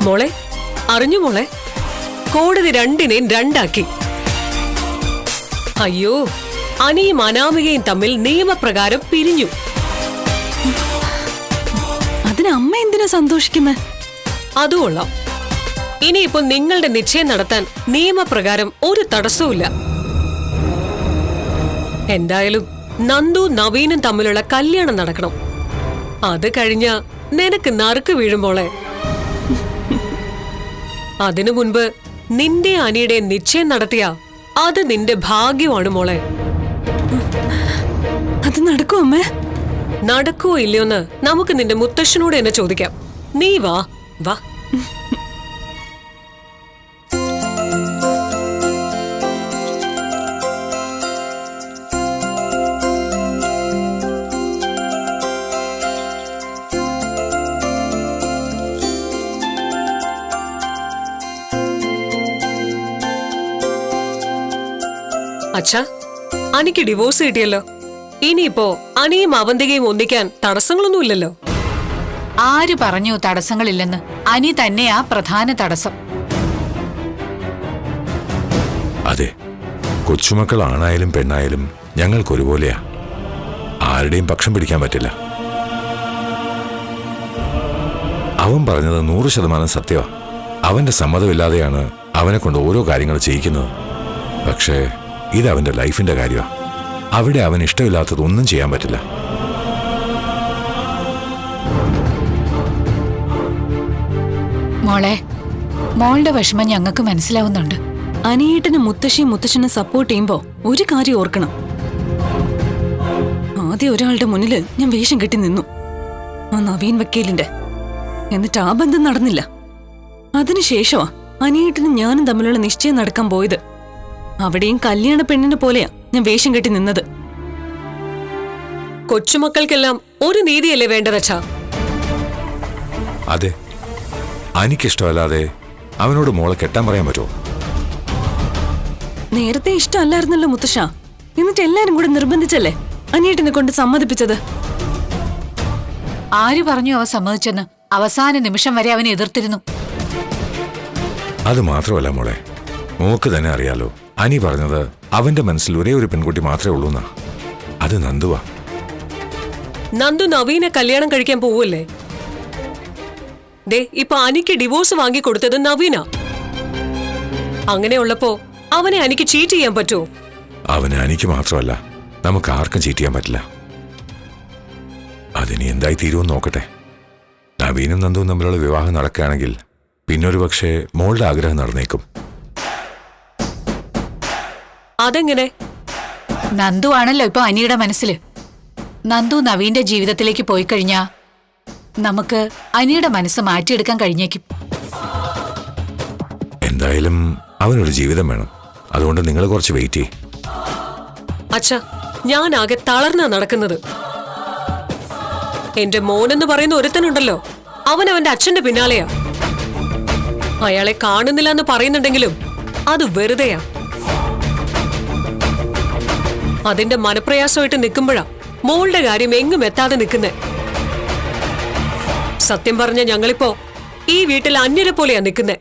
മോളെ, അറിഞ്ഞു മോളെ, കോടതി രണ്ടിനെയും രണ്ടാക്കി. അയ്യോ, അനിയും അനാമികയും തമ്മിൽ നിയമപ്രകാരം പിരിഞ്ഞു. അതിന് അമ്മ എന്തിനാ സന്തോഷിക്കുന്നത്? അതുകൊള്ളാം. ഇനിയിപ്പോ നിങ്ങളുടെ നിശ്ചയം നടത്താൻ നിയമപ്രകാരം ഒരു തടസ്സവുമില്ല. എന്തായാലും നന്ദു നവീനും തമ്മിലുള്ള കല്യാണം നടക്കണം. അത് കഴിഞ്ഞ നിനക്ക് നറുക്ക് വീഴുമ്പോളെ. അതിനു മുൻപ് നിന്റെ അനിയുടെ നിശ്ചയം നടത്തിയ അത് നിന്റെ ഭാഗ്യമാണ് മോളെ. അത് നടക്കുമോ അമ്മേ? നടക്കുവോ ഇല്ലയോന്ന് നമുക്ക് നിന്റെ മുത്തശ്ശനോട് തന്നെ ചോദിക്കാം. നീ വാ വാ. അച്ഛാ, അനിക്ക് ഡിവോഴ്സ് കിട്ടിയല്ലോ. ഇനിയിപ്പോ അനിയും അവന്തികയും ഒന്നിക്കാൻ തടസ്സങ്ങളൊന്നുമില്ലല്ലോ. ആര് പറഞ്ഞു തടസ്സങ്ങളില്ലെന്ന്? അനി തന്നെയാ പ്രധാന തടസ്സം. അതെ, കൊച്ചുമക്കളാണായാലും പെണ്ണായാലും ഞങ്ങൾക്കൊരുപോലെയാ. ആരുടെയും പക്ഷം പിടിക്കാൻ പറ്റില്ല. അവൻ പറഞ്ഞത് 100% സത്യമാ. അവന്റെ സമ്മതമില്ലാതെയാണ് അവനെ കൊണ്ട് ഓരോ കാര്യങ്ങൾ ചെയ്യിക്കുന്നത്. പക്ഷേ ഇത് അവന്റെ ലൈഫിന്റെ കാര്യമാണ്. അവിടെ അവൻ ഇഷ്ടമില്ലാത്തതൊന്നും ചെയ്യാൻ പറ്റില്ല. മോളെ, മോളുടെ വിഷമം ഞങ്ങൾക്ക് മനസ്സിലാവുന്നുണ്ട്. അനിയേട്ടനും മുത്തശ്ശിയും മുത്തശ്ശനും സപ്പോർട്ട് ചെയ്യുമ്പോ ഒരു കാര്യം ഓർക്കണം. ആദ്യം ഒരാളുടെ മുന്നില് ഞാൻ വേഷം കെട്ടി നിന്നു, ആ നവീൻ വക്കീലിന്റെ. എന്നിട്ട് ആ ബന്ധം നടന്നില്ല. അതിനുശേഷമാ അനിയേട്ടനും ഞാനും തമ്മിലുള്ള നിശ്ചയം നടക്കാൻ പോയത്. അവിടെയും കല്യാണ പെണ്ണിനെ പോലെയാ ഞാൻ വേഷം കെട്ടി നിന്നത്. കൊച്ചുമക്കൾക്കെല്ലാം ഒരു നീതിയല്ലേ വേണ്ടതച്ഛാ? അതെ, എനിക്കിഷ്ടമല്ലാതെ അവനോട് മോളെ കെട്ടാൻ പറയാൻ പറ്റുമോ? നേരത്തെ ഇഷ്ടമല്ലായിരുന്നല്ലോ മുത്തശ്ശ. എന്നിട്ട് എല്ലാരും കൂടെ നിർബന്ധിച്ചല്ലേ അനിയേട്ടനെ കൊണ്ട് സമ്മതിപ്പിച്ചത്. ആര് പറഞ്ഞു അവ സമ്മതിച്ചെന്ന്? അവസാന നിമിഷം വരെ അവനെ എതിർത്തിരുന്നു. അത് മാത്രമല്ല മോളെ, മോക്ക് തന്നെ അറിയാലോ, അനി പറഞ്ഞത് അവന്റെ മനസ്സിൽ ഒരേ ഒരു പെൺകുട്ടി മാത്രമേ ഉള്ളൂ എന്നാ. അത് നന്ദുവാ. നന്ദു നവീനെ കല്യാണം കഴിക്കാൻ പോവല്ലേ? ദേ, ഇപ്പൊ അനിക്ക് ഡിവോഴ്സ് വാങ്ങി കൊടുത്തത് നവീനാ. അങ്ങനെയുള്ളപ്പോ അവനെ അനിക്ക് ചീറ്റ് ചെയ്യാൻ പറ്റുമോ? അവന് അനിക്ക് മാത്രമല്ല, നമുക്ക് ആർക്കും ചീറ്റ് ചെയ്യാൻ പറ്റില്ല. അതിനി എന്തായി തീരുമെന്ന് നോക്കട്ടെ. നവീനും നന്ദുവും തമ്മിലുള്ള വിവാഹം നടക്കുകയാണെങ്കിൽ പിന്നൊരു പക്ഷേ മോളുടെ ആഗ്രഹം നടന്നേക്കും. അതെങ്ങനെ? നന്ദു ആണല്ലോ ഇപ്പൊ അനിയുടെ മനസ്സില്. നന്ദു നവീന്റെ ജീവിതത്തിലേക്ക് പോയി കഴിഞ്ഞാ നമുക്ക് അനിയുടെ മനസ്സ് മാറ്റിയെടുക്കാൻ കഴിഞ്ഞേക്കും. എന്തായാലും അവനൊരു ജീവിതം വേണം. അതുകൊണ്ട് നിങ്ങൾ കുറച്ച് വെയിറ്റ് ചെയ്യ്. അച്ഛാ, ഞാനാകെ തളർന്നാ നടക്കുന്നത്. എന്റെ മോനെന്ന് പറയുന്ന ഒരുത്തനുണ്ടല്ലോ, അവൻ അവന്റെ അച്ഛന്റെ പിന്നാലെയാ. അയാളെ കാണുന്നില്ല എന്ന് പറയുന്നുണ്ടെങ്കിലും അത് വെറുതെയാ. അതിന്റെ മനപ്രയാസമായിട്ട് നിൽക്കുമ്പോഴാ മോളുടെ കാര്യം എങ്ങും എത്താതെ നിൽക്കുന്നേ. സത്യം പറഞ്ഞ ഞങ്ങളിപ്പോ ഈ വീട്ടിൽ അന്യരെ പോലെയാ നിൽക്കുന്നേ.